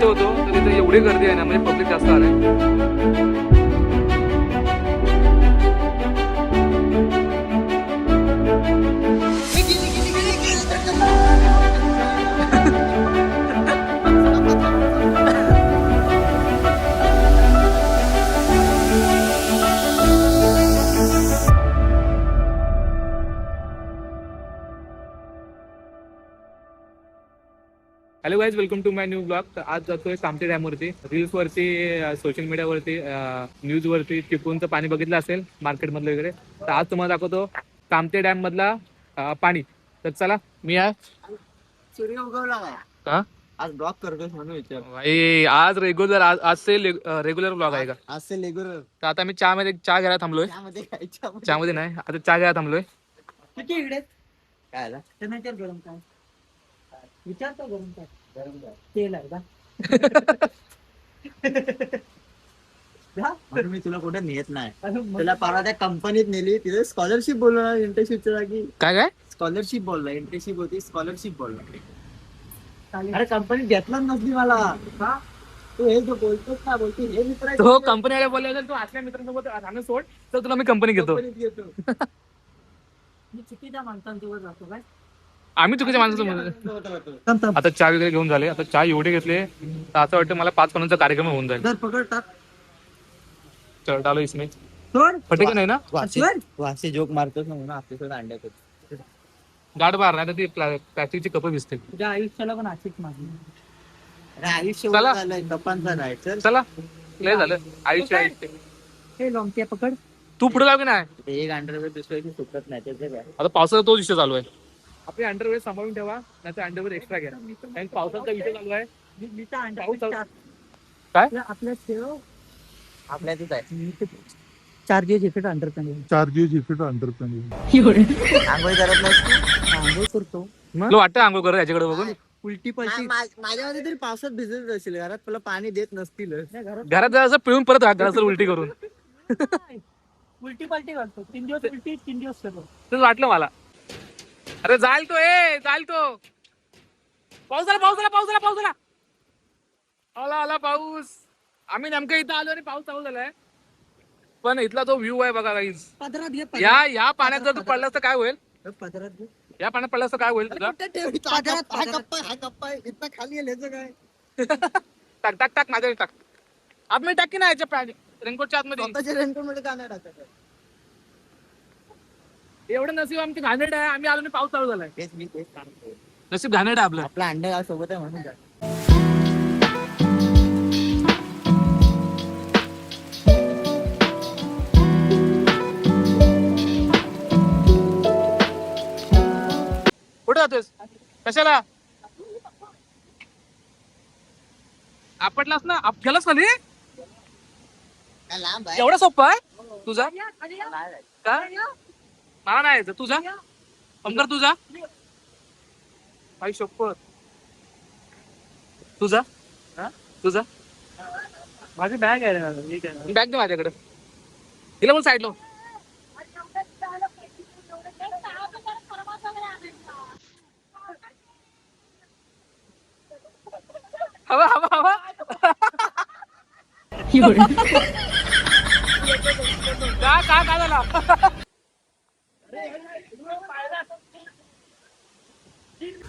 तिथं होतो तर तिथे एवढी गर्दी आहे ना, म्हणजे पब्लिक जास्त आलंय. Hello guys, welcome to my new blog. तर आज जातोय कामठी डॅमवरती. रील्सवरती, सोशल मीडियावरती, न्यूजवरती चिपळूणचं पाणी बघितलं असेल मार्केटमधलं वगैरे. तर आज तुम्हाला दाखवतो कामठी डॅम मधला पाणी. तर चला, मी आहे. सूर्य उगवला का आज ब्लॉग करतोय म्हणून विचार. भाई आज रेग्युलर, आज से रेग्युलर ब्लॉग आहे का? आज से रेग्युलर. तर आता मी चहा घ्यायला थांबलोय. चहा मध्ये नाही, आता चहा घ्यायला थांबलोय. किती इकडे काय आला टमाटर गरम काय विचारतो गरम काय तेल आहे का म्हणून मी तुला कुठे नेत नाही. तुला परवा त्या कंपनीत नेली, तिथे स्कॉलरशिप बोलला इंटर्नशिपच्या जागी. काय स्कॉलरशिप बोलला, इंटर्नशिप होती स्कॉलरशिप बोलला. अरे कंपनीत घेतलाच नसली मला. तू हे जो बोलतोस ना, बोलते हे मित्र तो कंपनी वाले बोलले तू असल्या मित्रांसोबत राहणं सोड, तर तुला मी कंपनी घेतो. मी चुकीच्या माणसांसोबत जातो काय? आम्ही चुकीच्या माणसासोबत. आता चहा वगैरे घेऊन झाले. आता चहा एवढे घेतले तर असं वाटतं मला 5 पानांचा कार्यक्रम होऊन जाईल. पकड टाक चल डालो इसमें. सोड फटे का नाही ना? वासे जोक मारतोस ना म्हणून आपल्यासोबत अंड्यात गाठ बार नाही तर ती प्लास्टिकची कप भिजते. तुझ्या आयुष्याला पण अशीच मारली. अरे आयुष्य चला. झालंय कपांचा नाही. चला, लय झालं आयुष्य. हे लॉंगट्या पकड. तू पुढे लाव की नाही? एक अंडरवेअर दुसऱ्याची सुटत नाही त्याचं काय. आता पावसाचा तो विषय चालू आहे. आपले अंडरवेअर सांभाळून ठेवा, नाही तर अंडरवेअर एक्स्ट्रा घ्या. कारण पावसाचा विषय चालू आहे. मी तर पाऊस अंडरवेअर काय आपल्या ठेव आपल्यातच आहे. चार्जेस इफेक्ट अंडरपॅन्ट आंघोळ करत नाही. आंघोळ करतो. तुला वाटतं आंघोळ कर याच्याकडे बघून? उलटी पलटी माझ्यामध्ये तरी पावसात भिजत असेल. घरात तुला पाणी देत नसतील. घरात जरा पिळून परत घरात उलटी करून उलटी पलटी करतो. 3 दिवस उलटी 3 दिवस करतो. तसं वाटलं मला. अरे जाईल तो, जाईल तो. पाऊस आला. आला पाऊस. आम्ही नेमकं इथं आलो आणि पाऊस चालू झालाय. पण इथला तो व्ह्यू आहे बघा गाईज. पदरात घे. या पाण्यात जर तू पडलास तर काय होईल? पदरात घे. या पाण्यात पडलास तर काय होईल तुझा? हा गप्पा इथं खाली यायचं काय? टाक माझ्या टाक. आतमध्ये टाक की नाही याच्या रेनकोटच्या आतमध्ये. स्वतःच्या रेनकोट मध्ये का नाही टाकायचं? एवढं नसीब आमची घाणेरडं आहे. आम्ही आलो आणि पाऊस चालू झालाय. तेच सांगतो. नसीब घाणेरडं आहे आपलं. आपला अंडा सोबत आहे म्हणून काय. कुठे जातोस? कशाला? आपटलास ना? गेलास खाली? काय लांब आहे? एवढा सोपं आहे तुझा? का मला नाही यायचं. तुझा अंबर तुझा आई शपथ. तुझा माझी बॅग आहे. बॅग दे माझ्याकडे. हिला पण साईडला. हवा का झाला?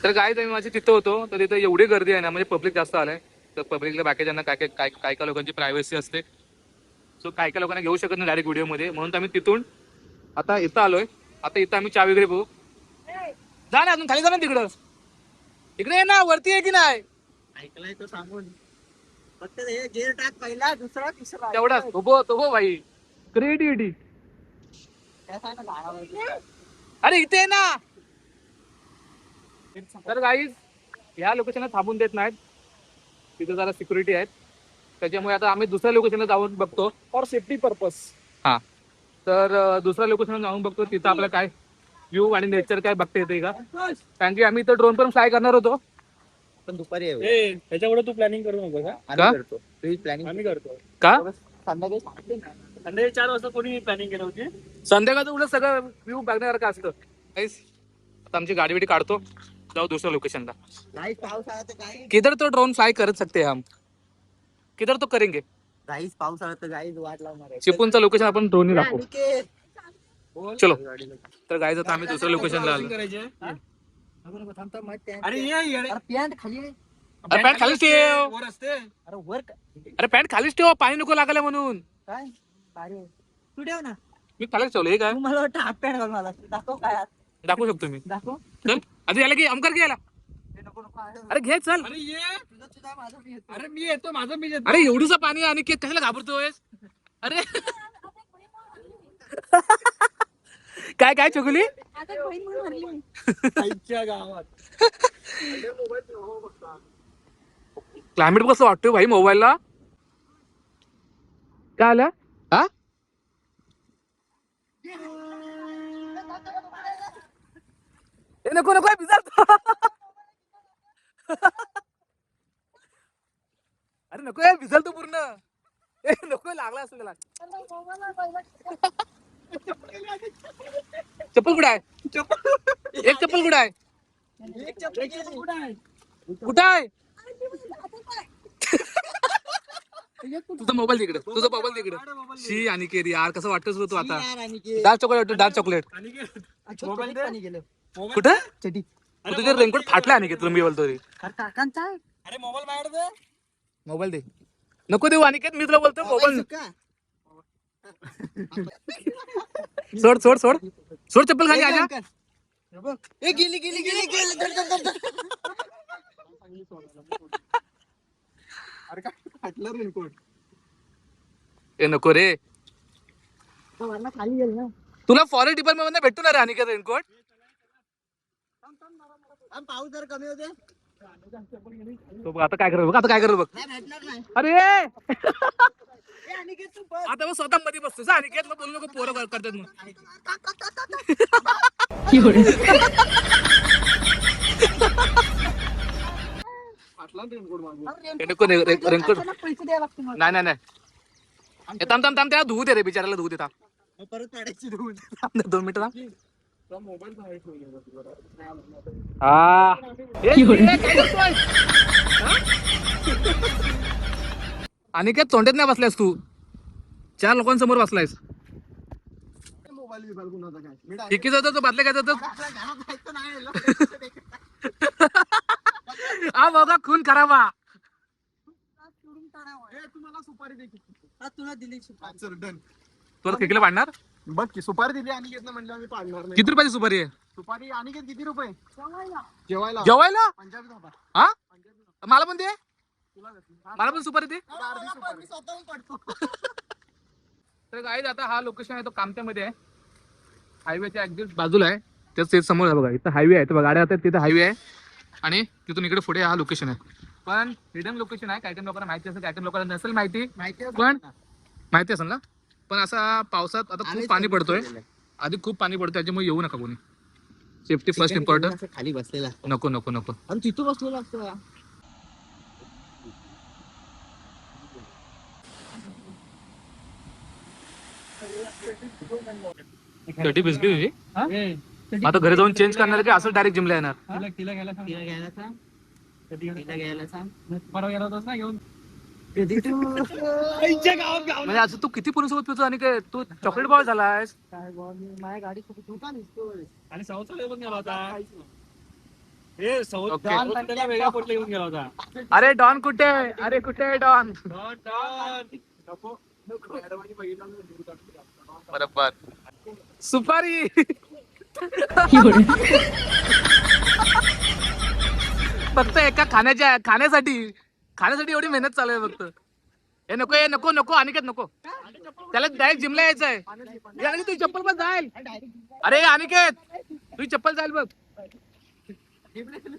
तर काय मी माझी तिथं होतो तर तिथं एवढी गर्दी आहे ना, म्हणजे पब्लिक जास्त आलंय. तर पब्लिकला बाकीच्यांना काय लोकांची प्रायव्हसी असते. सो काय लोकांना घेऊ शकत नाही डायरेक्ट व्हिडिओ मध्ये. म्हणून आम्ही तिथून आता इथं आलोय. आता इथं आम्ही चहा वगैरे बघू. जा ना, अजून खाली जा ना. इकडे ये ना, वरती आहे की नाही? ऐकलाय तो सांगून. फक्त हे गेअर टाक पहिला, दुसरा, तिसरा. तेवढाच तो भाई क्रिएटिव्हिटी. अरे इथे आहे ना. तर गाईज ह्या लोकेशनला थांबून देत नाहीत. तिथे जरा सिक्युरिटी आहेत. त्याच्यामुळे आता आम्ही दुसऱ्या लोकेशनला जाऊन बघतो फॉर सेफ्टी पर्पज. हा, तर दुसऱ्या लोकेशनला जाऊन बघतो तिथं आपल्याला काय व्ह्यू आणि नेचर काय बघता येते का. कारण की आम्ही इथं ड्रोन पण फ्लाय करणार होतो, पण दुपारी त्याच्यामुळे तू प्लॅनिंग करू नको का? करतो प्लॅनिंग. आम्ही करतो का? संध्याकाळी 4 वाजता कोणी प्लॅनिंग केलं होती? संध्याकाळचं उलट सगळं व्ह्यू बघण्यासारखं असतं. आता आमची गाडी काढतो, जाऊ दुसऱ्या लोकेशनला. नाही पाऊस आला तर काय? किधर तो ड्रोन फ्लाय कर सकते हैं हम. किधर तो करेंगे. गाईस पाऊस आला तर गाईस वाट लावणार आहे. चिपळूणचं लोकेशन आपण ड्रोनने दाखवू. अनिकेत. चलो तर गाईज आता आम्ही दुसऱ्या लोकेशनला आलो. अरे पॅन्ट खाली आहे. अरे पॅन्ट खालीच ठेव. वर असते. अरे वर अरे पॅन्ट खालीच ठेव, पाणी नको लागायला म्हणून. काय अरे तू ठेव ना. मी खालीच ठेवलं. हे काय तू मला वाटतं हाफ पॅन्ट घाल मला दाखव काय आत. दाखवू शकतो मी. दाखव. चल आधी याला की अमकर घ्यायला. हे नको नको आहे. अरे घे चल. अरे ये तुझं तुझा माझं मी येतो. अरे मी येतो माझं मी येतो. अरे एवढूसा पाणी आणि केक कशाला घाबरतोय. अरे काय काय चकुली. आईच्या गावात क्लायमेट कसं वाटतोय भाई मोबाईलला. काय आलं हा. नको नको भिजाल. अरे नको भिजाल तू पूर्ण. नको लागला असेल त्याला. चप्पल कुठं आहे. एक चप्पल कुठं आहे. कुठं आहे तुझा मोबाईल तिकडे. तुझा मोबाईल तिकडे. शी आणि केरी यार कसं वाटतच तू आता. डार्क चॉकलेट डार्क चॉकलेट कुठं चटी. तुझे रेनकोट फाटला आणि तुला मी बोलतो रे. काकांचा आहे. अरे मोबाईल बाहेर दे. मोबाईल दे. नको देऊ अनिकेत मी तुला बोलतो मोबाईल. सोड सोड सोड सोड चप्पल खाली आजा. ए गेली गेली गेली गेली. अरे काय फाटलं रेनकोट. ए नको रे. खाली गेल ना. तुला फॉरेस्ट डिपार्टमेंट मध्ये भेटतो ना रे अनिकेत रेनकोट. पाऊस जर कमी होते. तो बघ आता काय करत बघ. आता काय करत बघ. अरे आता मग स्वतः मध्ये बसतो अनिकेत. मग बोलू नको पोरं करतात मग. रेनकोट पैसे द्यावे लागते नाही नाही नाही. थांब थांब थांब त्याला धुवू दे रे बिचाराला धुवू दे. थांब परत काढायची 2 मिनिटं थांब. मोबाईल बाहेर ठेवलेला. हा अनिकेत तोंडात नाही बसलायस तू. 4 लोकांसमोर बसलायस. मोबाईल विभाग कुणाचा काय किती जातो तो बातल्या काय जातो. हा बघा खून करावा. तुम्हाला सुपारी दे. तुला दिली सुपारी. चल डन. तुला खेकडे पाडणार. बघ की सुपारी दिली आणि घेतलं म्हणलं आम्ही पाडणार नाही. किती रुपयाची सुपारी आहे. सुपारी आणि किती रुपये. जेवायला जेवायला. पंजाबी धाबा. हा मला पण दे. मला पण सुपारी दे. स्वतःहून पडतो. तर गाईज आता हा लोकेशन आहे तो कामत्यामध्ये आहे. हायवेच्या अगदी बाजूला आहे. तेच समोर आहे बघा. इथं हायवे आहे. गाड्या येतात तिथे हायवे आहे आणि तिथून इकडे पुढे हा लोकेशन आहे. पण हिडन लोकेशन आहे. काही लोकांना माहिती असेल काही लोकांना नसेल माहिती. पण माहिती असेल ना. पण असा पावसात आता खूप पाणी पडतोय. आधी खूप पाणी पडतोय त्याच्यामुळे येऊ नका कोणी. Safety first important. खाली बसलेला नको नको नको. आणि तिथं बसलेला असतो. चटी भिजली तुझी. आता घरी जाऊन चेंज करणार की असं डायरेक्ट जिमला येणार. म्हणजे असं तू किती पोरीसोबत पितो आणि काय तू चॉकलेट बॉय झालायस. माझ्या गाडी दुकान आणि साऊथला येऊन गेला होता. Okay. वेगळ्या पोटला येऊन गेला होता. अरे डॉन कुठे. अरे कुठे डॉन. बरोबर सुपारी. फक्त एका खाण्यासाठी एवढी मेहनत चालू आहे फक्त. हे नको नको अनिकेत नको. त्याला डायरेक्ट जिमला यायचंय. तुझी चप्पल पण जाईल. अरे अनिकेत तुझी चप्पल जाईल बघ.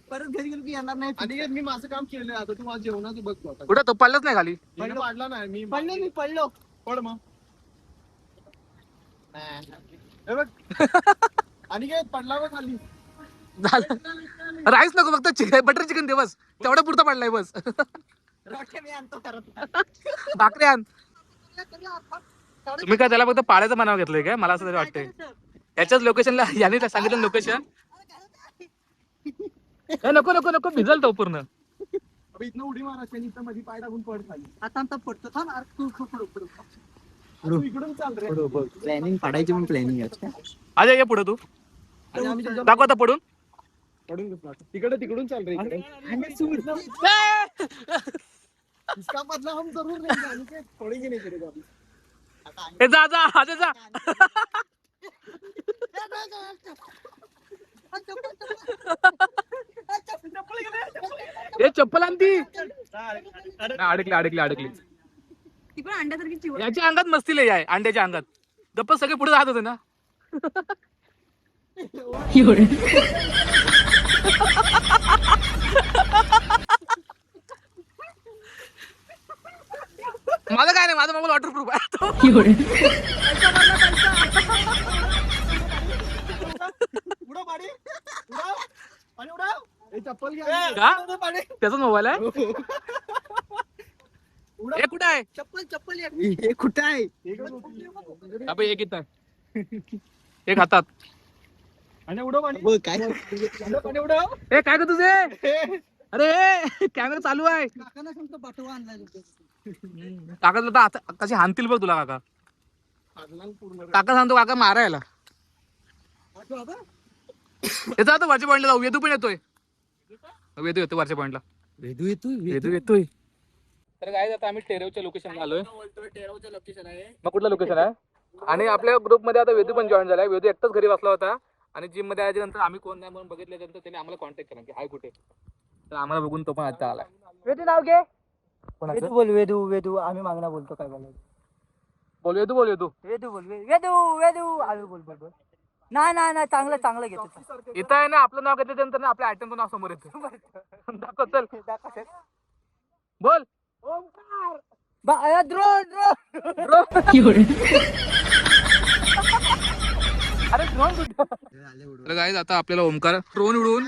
परत घरी गेलो की येणार नाही. आणि मी माझं काम केलं. आता तू माझं जेवणाचं बघ. कुठं तो पडलंच नाही खाली. पाडला नाही मी पडलो. पड मग. आणि काय पडला बघ खाली. झालं. राईस नको फक्त बटर चिकन दे बस. तेवढा पुरता पडलाय बस. मी आणतो परत. भाकरी आण. तुम्ही काय त्याला फक्त पाण्याचं मनाव घेतलंय काय. मला असं तरी वाटतंय. याच्याच लोकेशनला याने सांगितलं लोकेशन. नको नको नको भिजल तो पूर्ण. अबे इथनं उडी मारायची आणि इथं मध्ये पाय टाकून पड खाली. आता पडतो थांब तू इकडून चाल रे. प्लॅनिंग पाडायची पण प्लॅनिंग आहे. अजय ये पुढे तू दाखव आता पडून. तिकडून चाल रे इकडे. इसका बदला हम जरूर लेंगे आणि ते पडेंगे नाही तेरे को अभी. ए जा जा अजय जा. ए चप्पल आणती. अडकली ती पण अंड्यासारखी चिवट. याच्या अंगात मस्ती लय आहे अंड्याच्या अंगात. गप्प सगळे पुढे राहत होते ना. माझं काय नाही, माझा मोबाईल वॉटरप्रूफ आहे. उडव पाडी. उडव. पाणी उडव. ए चप्पल घ्या. का? पाडी. त्याचाच मोबाईल आहे. हे कुठं आहे? चप्पल हे कुठं आहे? अबे एक इथं आहे. एक हातात. आणि उडव पाणी. बघ काय पाणी उडव. ए काय ग तुझे? अरे कॅमेरा चालू आहे. काकांना सांगतो पाठवा आणलाय. काका आता कशी हाणतील बघ तुला काका. काका सांगतो काका मारायला. येतो आता वरच्या पॉईंटला जाऊ. वेदू पण येतोय. वेदू येतो वरच्या पॉईंटला. वेदू येतोय. तर काय आता आम्ही टेरेवच्या लोकेशनला आलोय. टेरावचं लोकेशन आहे. मग कुठलं लोकेशन आहे? आणि आपल्या ग्रुपमध्ये आता वेदू पण जॉईन झालाय. वेदू एकटाच घरी बसला होता आणि जिम मध्ये आल्यानंतर आम्ही कोण नाही म्हणून बघितल्यानंतर त्याने आम्हाला कॉन्टॅक्ट केला की हाय कुठे. तर आम्हाला बघून तो पण आता आलाय. वेदू नाव घे. कोणाचं? बोल वेदू आम्ही मागणं बोलतो काय बोलायचं. बोल वेदू वेदू आम्ही बोल. नाही चांगलं घेतो. इथं आहे ना आपलं नाव घेतल्यानंतर ना आपल्या आयटमचं नाव समोर येतं. दाखव चल. बोल. अरे ड्रोन कुठं? तर गाईज आता आपल्याला ओमकार ड्रोन उडवून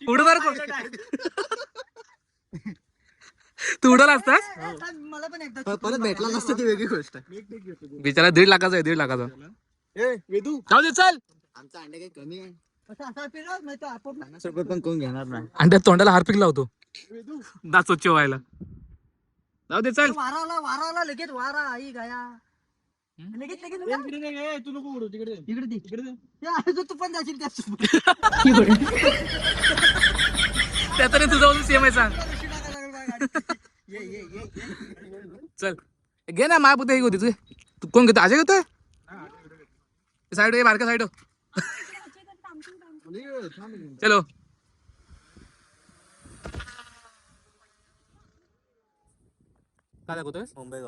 उडणार कोण? तू उडवला असतास? मला पण एकदा परत भेटला नसतं ती वेगळी गोष्ट. बिचारा 1.5 लाखाचा आहे 1.5 लाखाचा. वेदू जाऊ दे चल. आमचा अंडे काही कमी आहे. 50 रुपये पण कोण घेणार नाही. अंड्यात तोंडाला हारपिक लावतो दात स्वच्छ व्हायला. जाऊ दे चल. वारा लगेच वारा आई गाया लगेच तू नको उडव तिकडे. इकडे तू पण जाशील त्यातरी तुझा सेम आहे सांग. चल घे ना माय पुते होती तू कोण घेतो? अजय घेतोय साईड बारक्या साईड. चलो काय दाखवतोय? मुंबई